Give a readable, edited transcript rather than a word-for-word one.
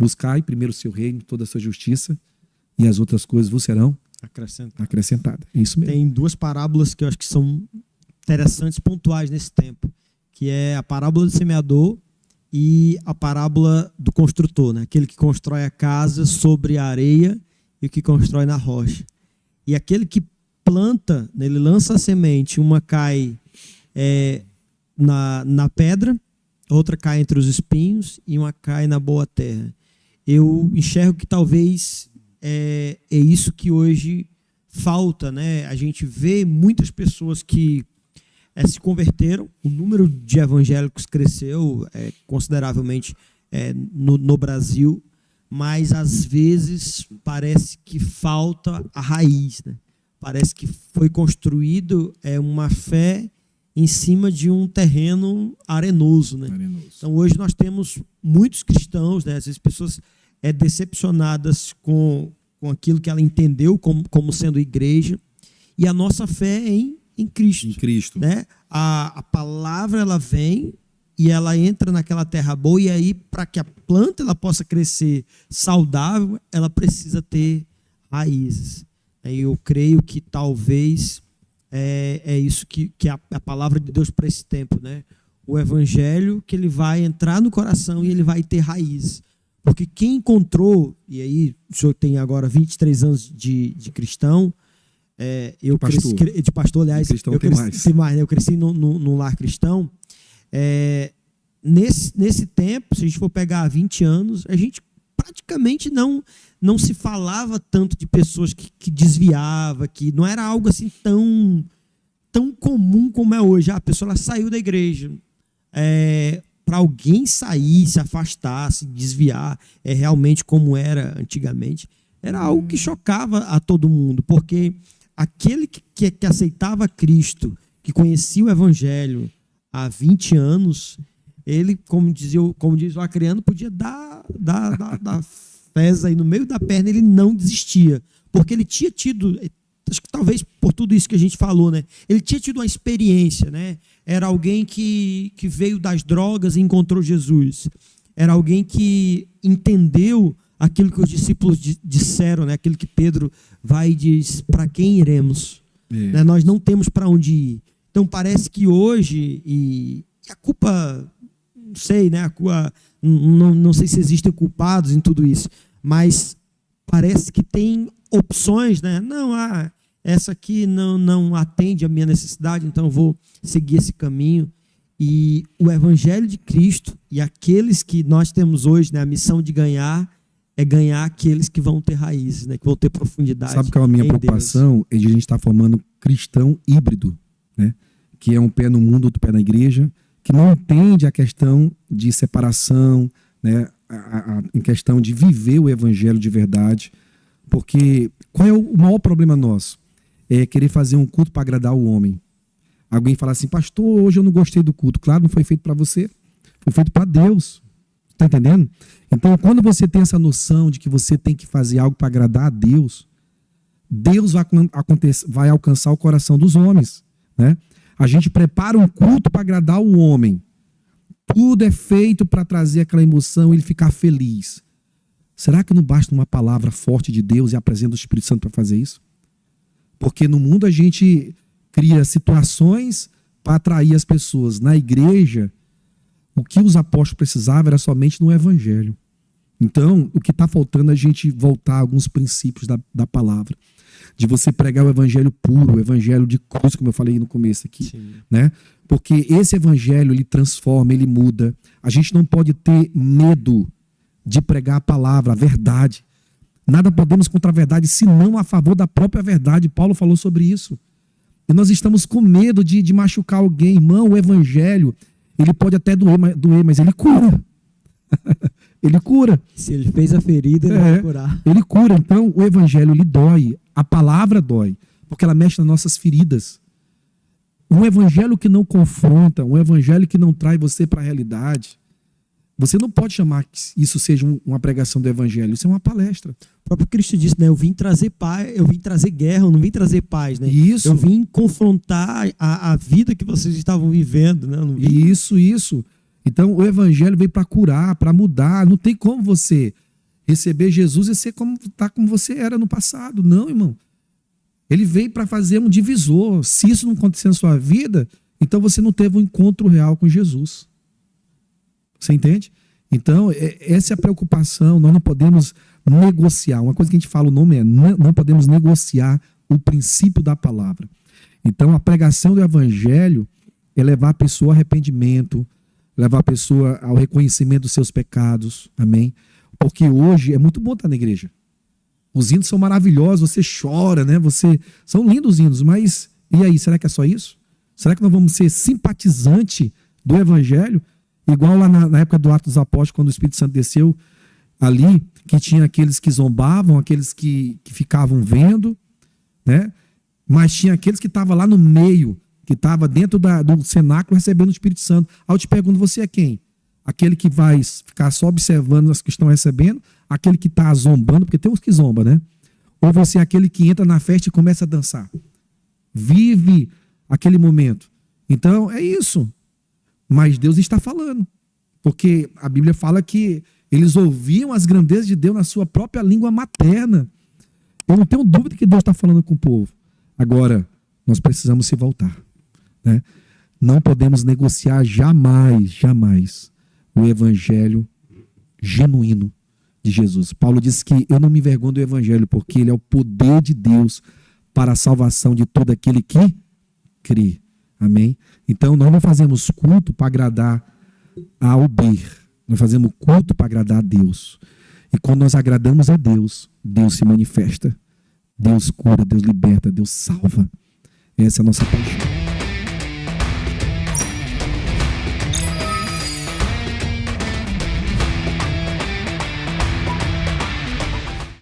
Buscai primeiro o seu reino, toda a sua justiça, e as outras coisas vos serão acrescentadas. É isso mesmo. Tem duas parábolas que eu acho que são interessantes, pontuais nesse tempo, que é a parábola do semeador e a parábola do construtor, né? Aquele que constrói a casa sobre a areia e o que constrói na rocha. E aquele que planta, né, ele lança a semente, uma cai na pedra, outra cai entre os espinhos e uma cai na boa terra. Eu enxergo que talvez é isso que hoje falta, né? A gente vê muitas pessoas que se converteram, o número de evangélicos cresceu consideravelmente no Brasil, mas às vezes parece que falta a raiz, né? Parece que foi construído uma fé em cima de um terreno arenoso, né? Então hoje nós temos muitos cristãos, né? Às vezes pessoas decepcionadas com aquilo que ela entendeu como sendo igreja, e a nossa fé é em Cristo. Em Cristo. Né? A palavra ela vem e ela entra naquela terra boa, e aí para que a planta ela possa crescer saudável, ela precisa ter raízes. Eu creio que talvez é isso que a palavra de Deus para esse tempo, né? O evangelho que ele vai entrar no coração e ele vai ter raízes. Porque quem encontrou, e aí o senhor tem agora 23 anos de cristão, eu cresci de pastor, aliás, cristão eu cresci mais, né? Eu cresci num lar cristão. Nesse tempo, se a gente for pegar 20 anos, a gente praticamente não se falava tanto de pessoas que desviava, que não era algo assim tão comum como é hoje. A pessoa ela saiu da igreja. Para alguém sair, se afastar, se desviar, realmente como era antigamente, era algo que chocava a todo mundo, porque aquele que aceitava Cristo, que conhecia o Evangelho há 20 anos, ele, como diz o acreano, podia dar fez aí no meio da perna, ele não desistia, porque ele tinha tido, acho que talvez por tudo isso que a gente falou, né? Ele tinha tido uma experiência, né? Era alguém que veio das drogas e encontrou Jesus. Era alguém que entendeu aquilo que os discípulos disseram, né? Aquilo que Pedro vai e diz: para quem iremos? Né? Nós não temos para onde ir. Então parece que hoje, e a culpa, não sei, né? Não sei se existem culpados em tudo isso, mas parece que tem opções, né? Não, essa aqui não atende a minha necessidade, então eu vou seguir esse caminho. E o Evangelho de Cristo e aqueles que nós temos hoje, né, a missão de ganhar, é ganhar aqueles que vão ter raízes, né, que vão ter profundidade. Sabe qual é a minha preocupação? É de a gente estar formando cristão híbrido, né? Que é um pé no mundo, outro pé na igreja, que não entende a questão de separação, né? Em questão de viver o Evangelho de verdade. Porque qual é o maior problema nosso? É querer fazer um culto para agradar o homem. Alguém fala assim: pastor, hoje eu não gostei do culto. Claro, não foi feito para você, foi feito para Deus. Está entendendo? Então, quando você tem essa noção de que você tem que fazer algo para agradar a Deus, Deus vai alcançar o coração dos homens, né? A gente prepara um culto para agradar o homem. Tudo é feito para trazer aquela emoção e ele ficar feliz. Será que não basta uma palavra forte de Deus e a presença do Espírito Santo para fazer isso? Porque no mundo a gente cria situações para atrair as pessoas. Na igreja, o que os apóstolos precisavam era somente no Evangelho. Então, o que está faltando é a gente voltar a alguns princípios da palavra. De você pregar o Evangelho puro, o Evangelho de cruz, como eu falei no começo aqui. Né? Porque esse Evangelho, ele transforma, ele muda. A gente não pode ter medo de pregar a palavra, a verdade. Nada podemos contra a verdade, senão a favor da própria verdade. Paulo falou sobre isso. E nós estamos com medo de machucar alguém. Irmão, o Evangelho, ele pode até doer, mas ele cura. Ele cura. Se ele fez a ferida, ele vai curar. Ele cura. Então, o Evangelho, ele dói. A palavra dói, porque ela mexe nas nossas feridas. Um Evangelho que não confronta, um Evangelho que não traz você para a realidade, você não pode chamar que isso seja uma pregação do Evangelho. Isso é uma palestra. O próprio Cristo disse, né? Eu vim trazer paz, eu vim trazer guerra, eu não vim trazer paz, né? Isso. Eu vim confrontar a vida que vocês estavam vivendo, né? Isso. Então o Evangelho veio para curar, para mudar. Não tem como você receber Jesus e ser como você era no passado. Não, irmão. Ele veio para fazer um divisor. Se isso não acontecer na sua vida, então você não teve um encontro real com Jesus. Você entende? Então, essa é a preocupação. Nós não podemos negociar. Uma coisa que a gente fala, o nome é, não podemos negociar o princípio da palavra. Então, a pregação do evangelho é levar a pessoa ao arrependimento, levar a pessoa ao reconhecimento dos seus pecados. Amém? Porque hoje é muito bom estar na igreja. Os hinos são maravilhosos, você chora, né? São lindos os hinos, mas e aí, será que é só isso? Será que nós vamos ser simpatizante do evangelho? Igual lá na época do Atos dos Apóstolos, quando o Espírito Santo desceu ali, que tinha aqueles que zombavam, aqueles que ficavam vendo, né? Mas tinha aqueles que estavam lá no meio, que estavam dentro do cenáculo recebendo o Espírito Santo. Aí eu te pergunto, você é quem? Aquele que vai ficar só observando as que estão recebendo, aquele que está zombando, porque tem uns que zombam, né? Ou você é aquele que entra na festa e começa a dançar. Vive aquele momento. Então, é isso. Mas Deus está falando. Porque a Bíblia fala que eles ouviam as grandezas de Deus na sua própria língua materna. Eu não tenho dúvida que Deus está falando com o povo. Agora, nós precisamos se voltar, né? Não podemos negociar jamais o evangelho genuíno de Jesus. Paulo diz que eu não me envergonho do evangelho, porque ele é o poder de Deus para a salvação de todo aquele que crê. Amém? Então, nós não fazemos culto para agradar a Uber. Nós fazemos culto para agradar a Deus. E quando nós agradamos a Deus, Deus se manifesta. Deus cura, Deus liberta, Deus salva. Essa é a nossa paixão.